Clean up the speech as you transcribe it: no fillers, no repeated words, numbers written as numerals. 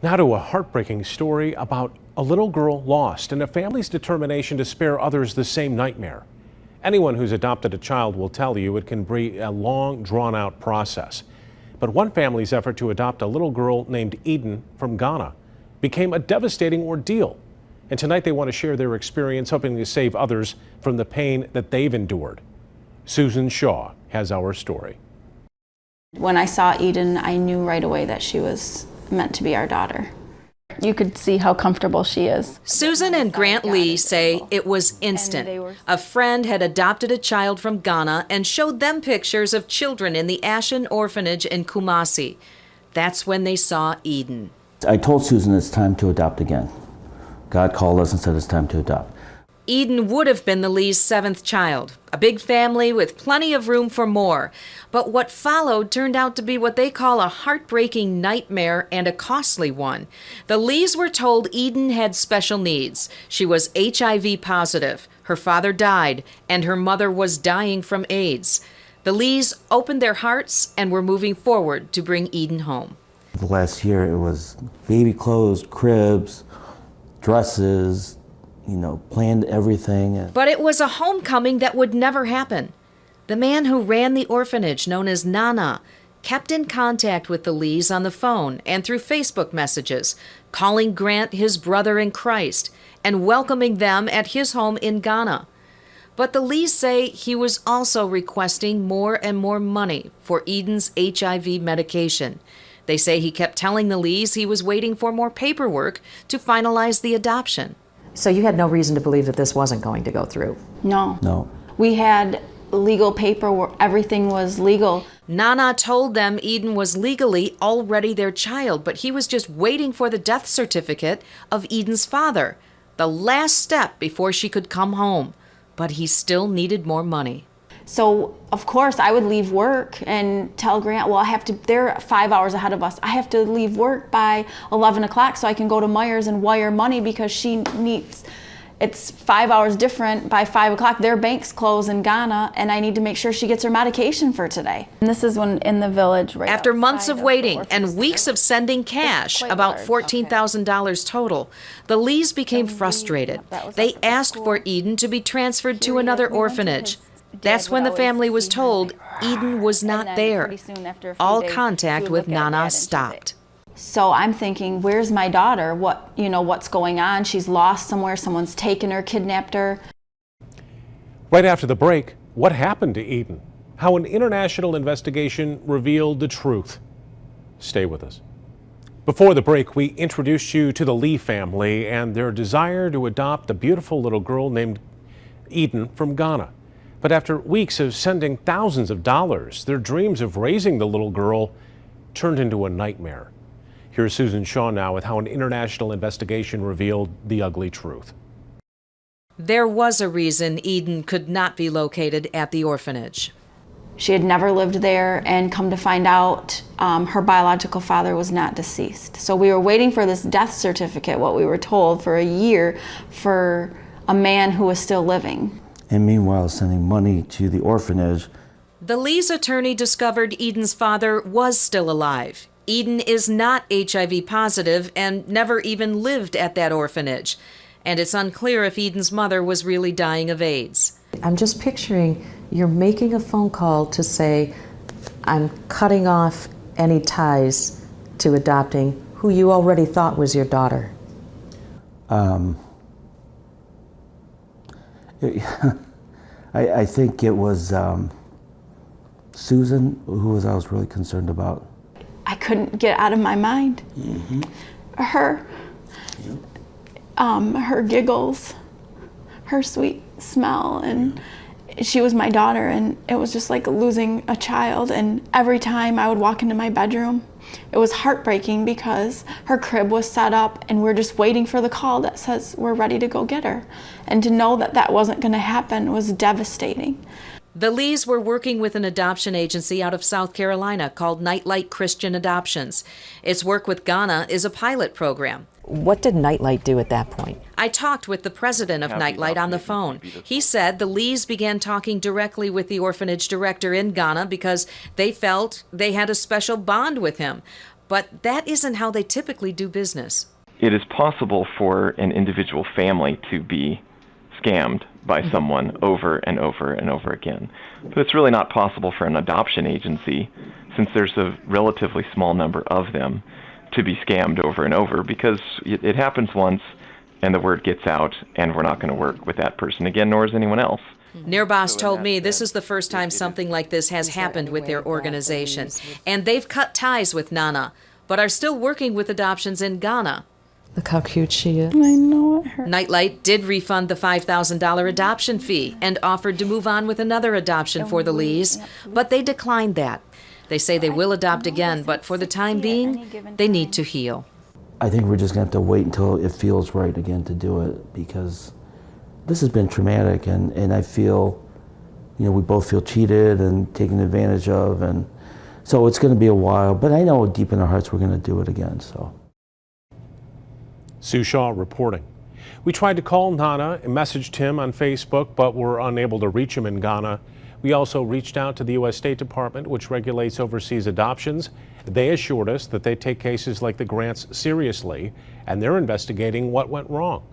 Now to a heartbreaking story about a little girl lost and a family's determination to spare others the same nightmare. Anyone who's adopted a child will tell you it can be a long, drawn-out process. But one family's effort to adopt a little girl named Eden from Ghana became a devastating ordeal. And tonight they want to share their experience, hoping to save others from the pain that they've endured. Susan Shaw has our story. When I saw Eden, I knew right away that she was meant to be our daughter. You could see how comfortable she is. Susan and Grant Lee say it was instant. A friend had adopted a child from Ghana and showed them pictures of children in the Ashen Orphanage in Kumasi. That's when they saw Eden. I told Susan it's time to adopt again. God called us and said it's time to adopt. Eden would have been the Lees' seventh child, a big family with plenty of room for more. But what followed turned out to be what they call a heartbreaking nightmare and a costly one. The Lees were told Eden had special needs. She was HIV positive, her father died, and her mother was dying from AIDS. The Lees opened their hearts and were moving forward to bring Eden home. The last year it was baby clothes, cribs, dresses, planned everything. But it was a homecoming that would never happen. The man who ran the orphanage, known as Nana, kept in contact with the Lees on the phone and through Facebook messages, calling Grant his brother in Christ and welcoming them at his home in Ghana. But the Lees say he was also requesting more and more money for Eden's HIV medication. They say he kept telling the Lees he was waiting for more paperwork to finalize the adoption. So you had no reason to believe that this wasn't going to go through? No. No. We had legal paperwork, everything was legal. Nana told them Eden was legally already their child, but he was just waiting for the death certificate of Eden's father, the last step before she could come home. But he still needed more money. So, of course, I would leave work and tell Grant, well, they're 5 hours ahead of us. I have to leave work by 11 o'clock so I can go to Myers and wire money because it's 5 hours different. By 5 o'clock, their banks close in Ghana, and I need to make sure she gets her medication for today. And this is when in the village, right after months of waiting and weeks center. of sending cash, about $14,000 total, the Lees became frustrated. They asked for Eden to be transferred to another orphanage. That's when the family was told Eden was not there. All contact with Nana stopped. So I'm thinking, where's my daughter? What's going on? She's lost somewhere. Someone's taken her, kidnapped her. Right after the break, what happened to Eden? How an international investigation revealed the truth. Stay with us. Before the break, we introduced you to the Lee family and their desire to adopt a beautiful little girl named Eden from Ghana. But after weeks of sending thousands of dollars, their dreams of raising the little girl turned into a nightmare. Here's Susan Shaw now with how an international investigation revealed the ugly truth. There was a reason Eden could not be located at the orphanage. She had never lived there, and come to find out, her biological father was not deceased. So we were waiting for this death certificate, what we were told, for a year for a man who was still living. And meanwhile, sending money to the orphanage. The Lee's attorney discovered Eden's father was still alive. Eden is not HIV positive and never even lived at that orphanage. And it's unclear if Eden's mother was really dying of AIDS. I'm just picturing you're making a phone call to say, I'm cutting off any ties to adopting who you already thought was your daughter. I think it was Susan who I was really concerned about. I couldn't get out of my mind. Mm-hmm. Her giggles, her sweet smell, and she was my daughter, and it was just like losing a child. And every time I would walk into my bedroom, it was heartbreaking because her crib was set up and we're just waiting for the call that says we're ready to go get her. And to know that that wasn't going to happen was devastating. The Lees were working with an adoption agency out of South Carolina called Nightlight Christian Adoptions. Its work with Ghana is a pilot program. What did Nightlight do at that point? I talked with the president of Nightlight on the phone. He said the Lees began talking directly with the orphanage director in Ghana because they felt they had a special bond with him. But that isn't how they typically do business. It is possible for an individual family to be scammed by someone over and over and over again. But it's really not possible for an adoption agency, since there's a relatively small number of them, to be scammed over and over, because it happens once and the word gets out and we're not going to work with that person again, nor is anyone else. Nirboss told me this is the first time something like this has happened with their organization, and they've cut ties with Nana, but are still working with adoptions in Ghana. Look how cute she is. I know it hurt. Nightlight did refund the $5,000 adoption fee and offered to move on with another adoption for the Lees, but they declined that. They say they will adopt again, but for the time being, they need to heal. I think we're just going to have to wait until it feels right again to do it, because this has been traumatic, and I feel, we both feel cheated and taken advantage of, and so it's going to be a while, but I know deep in our hearts we're going to do it again, so. Sue Shaw reporting. We tried to call Nana and messaged him on Facebook, but were unable to reach him in Ghana. We also reached out to the U.S. State Department, which regulates overseas adoptions. They assured us that they take cases like the Grants seriously, and they're investigating what went wrong.